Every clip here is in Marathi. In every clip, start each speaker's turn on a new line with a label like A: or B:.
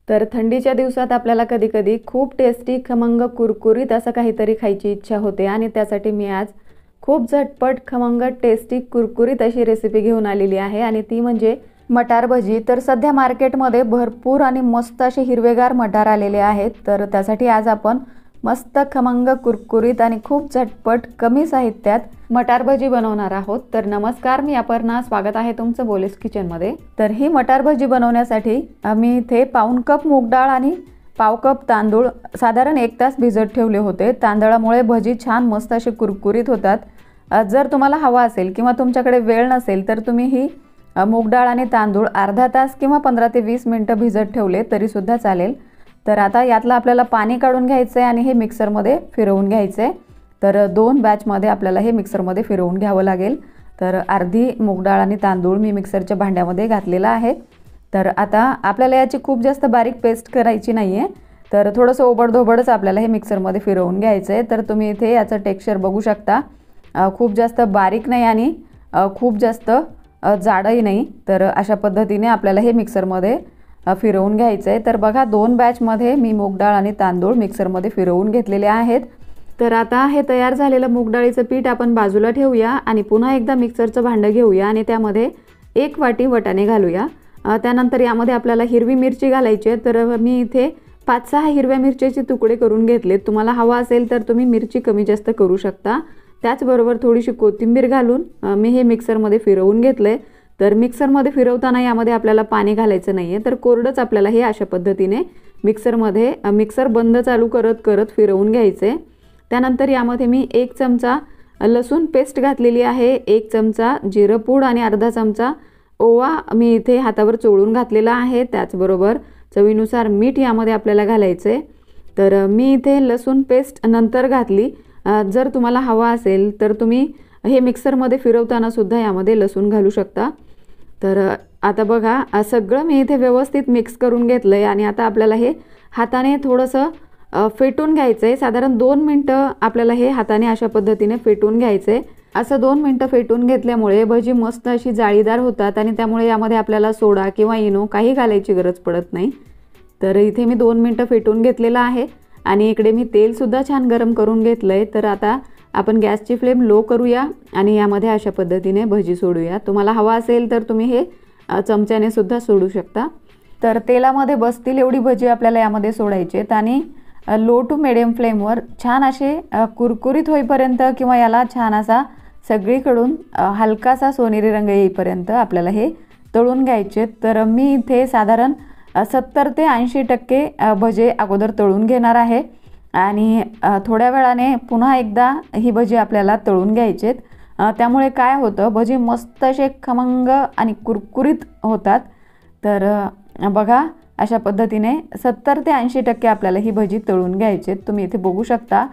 A: तर थंडीच्या दिवसात आपल्याला कधी-कधी खूप टेस्टी, खमंग, कुरकुरीत असं काहीतरी खायची इच्छा होते आणि त्यासाठी मी आज खूप झटपट, खमंग, टेस्टी, कुरकुरीत अशी रेसिपी घेऊन आलेली आहे आणि ती म्हणजे मटार भजी। तर सध्या मार्केटमध्ये भरपूर आणि मस्त असे हिरवेगार मटार आलेले आहेत। तर त्यासाठी आज आपण मस्त खमंग, कुरकुरीत आणि खूप झटपट कमी साहित्यात मटार भजी बनवणार आहोत। तर नमस्कार, मी अपर्णा, स्वागत आहे तुमचं बोलेस किचन मध्ये। तर ही मटार भजी बनवण्यासाठी मी इथे पाऊण कप मूग डाळ आणि पाव कप तांदूळ साधारण 1 तास भिजत ठेवले होते। तांदळामुळे भजी छान मस्त असे कुरकुरीत होतात। जर तुम्हाला हवा असेल किंवा तुमच्याकडे वेळ नसेल तर तुम्ही ही मूग डाळ आणि तांदूळ अर्धा तास किंवा 15 ते 20 मिनिटं भिजत ठेवले तरी सुद्धा चालेल। तर आता यातला आपल्याला पाणी काढून घ्यायचं आहे आणि हे मिक्सर मध्ये फिरवून घ्यायचं आहे। तर 2 बॅच मध्ये आपल्याला हे मिक्सर मध्ये फिरवून घ्यावं लागेल। तर अर्धी मूग डाळ आणि तांदूळ मी मिक्सरच्या भांड्यामध्ये घातलेला आहे। तर आता आपल्याला याची खूप जास्त बारीक पेस्ट करायची नाहीये, तर थोडंसं ओबडधोबडच आपल्याला हे मिक्सर मध्ये फिरवून घ्यायचं आहे। तर तुम्ही इथे याचं टेक्स्चर बघू शकता, खूप जास्त बारीक नाही आणि खूप जास्त जाडही नाही। तर अशा पद्धतीने आपल्याला हे मिक्सर मध्ये फिरवून घ्यायचं आहे। तर बघा 2 बॅच मध्ये मी मूग डाळ आणि तांदूळ मिक्सर मध्ये फिरवून घेतलेले आहेत। तर आता हे तयार झालेलं मूग डाळीचं पीठ आपण बाजूला ठेवूया आणि पुन्हा एकदा मिक्सरचं भांडं घेऊया आणि त्यामध्ये 1 वाटी वाटाणे घालूया। त्यानंतर यामध्ये आपल्याला हिरवी मिरची घालायची आहे। तर मी इथे 5-6 हिरव्या मिरचीचे तुकडे करून घेतले। तुम्हाला हवा असेल तर तुम्ही मिरची कमी जास्त करू शकता। त्याचबरोबर थोडीशी कोथिंबीर घालून मी हे मिक्सर मध्ये फिरवून घेतले। तर मिक्सर मध्ये फिरवताना यामध्ये आपल्याला पाणी घालायचं नाहीये, तर कोरडंच आपल्याला हे अशा पद्धतीने मिक्सर बंद चालू करत करत फिरवून घ्यायचे। त्यानंतर यामध्ये मी 1 चमचा लसूण पेस्ट घातलेली आहे, 1 चमचा जिरं पूड आणि अर्धा चमचा ओवा मी इथे हातावर चोळून घातलेला आहे। त्याचबरोबर चवीनुसार मीठ यामध्ये आपल्याला घालायचे। तर मी इथे लसूण पेस्ट नंतर घातली। जर तुम्हाला हवा असेल तर तुम्ही हे मिक्सर मध्ये फिरवताना सुद्धा यामध्ये लसूण घालू शकता। तर आता बघा सगळं मी इथे व्यवस्थित मिक्स करून घेतलंय आणि आता आपल्याला हे हाताने थोडंसं फेटून घ्यायचंय। साधारण 2 मिनिटं आपल्याला हे हाताने अशा पद्धतीने फेटून घ्यायचंय। असं 2 मिनिटं फेटून घेतल्यामुळे भजी मस्त अशी जाळीदार होतात आणि त्यामुळे यामध्ये आपल्याला सोडा किंवा इनो काही घालायची गरज पडत नाही। तर इथे मी 2 मिनिटं फेटून घेतलेलं आहे आणि इकडे मी तेल सुद्धा छान गरम करून घेतलंय। तर आता आपण गॅसची फ्लेम लो करूया आणि यामध्ये अशा पद्धतीने भजी सोडूया। तुम्हाला हवा असेल तर तुम्ही हे चमच्याने सुद्धा सोडू शकता। तर तेलामध्ये बसतील एवढी भजी आपल्याला यामध्ये सोडायची आहेत आणि लो टू मिडियम फ्लेमवर छान असे कुरकुरीत होईपर्यंत किंवा याला छान असा सगळीकडून हलकासा सोनेरी रंग येईपर्यंत आपल्याला हे तळून घ्यायचे। तर मी इथे साधारण 70 ते 80% भजे अगोदर तळून घेणार आहे आणि थोड्या वेळाने पुन्हा एकदा ही भजी आपल्याला तळून घ्यायचेत। त्यामुळे काय होतं, भजी मस्त असे खमंग आणि कुरकुरीत होतात। तर बघा अशा पद्धतीने 70 ते 80% आपल्याला ही भजी तळून घ्यायची। तुम्ही इथे बघू शकता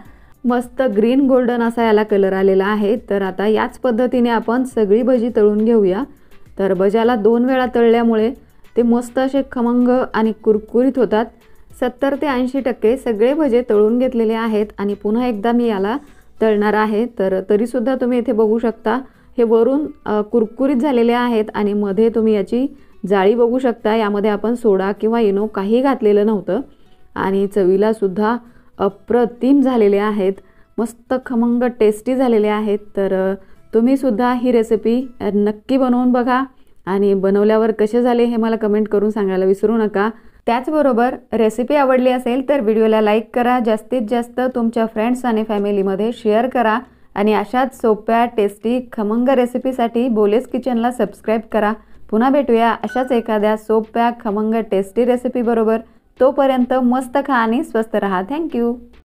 A: मस्त ग्रीन गोल्डन असा याला कलर आलेला आहे। तर आता याच पद्धतीने आपण सगळी भजी तळून घेऊया। तर भज्याला 2 वेळा तळल्यामुळे ते मस्त असे खमंग आणि कुरकुरीत होतात। 70 ते 80% सगळे भजे तळून घेतलेले आहेत आणि पुन्हा एकदा मी याला तळणार आहे। तर तरी सुद्धा तुम्ही इथे बघू शकता हे वरून कुरकुरीत झालेले आहेत आणि मध्ये तुम्ही याची जाळी बघू शकता। यामध्ये आपण सोडा किंवा इनो काही घातलेलं नव्हतं आणि चवीला सुद्धा अप्रतिम झालेले आहेत, मस्त खमंग टेस्टी झालेले आहेत। तर तुम्ही सुद्धा ही रेसिपी नक्की बनवून बघा आणि बनवल्यावर कसे झाले हे मला कमेंट करून सांगायला विसरू नका। त्याचबरोबर रेसिपी आवडली असेल तर व्हिडिओला लाईक करा, जास्तीत जास्त तुमच्या फ्रेंड्स आणि फॅमिलीमध्ये शेअर करा आणि अशाच सोप्या टेस्टी खमंग रेसिपीसाठी बोलेस किचनला सबस्क्राईब करा। पुन्हा भेटूया अशाच एखाद्या सोप्या खमंग टेस्टी रेसिपी बरोबर। तोपर्यंत मस्त खा आणि स्वस्त रहा। थँक्यू।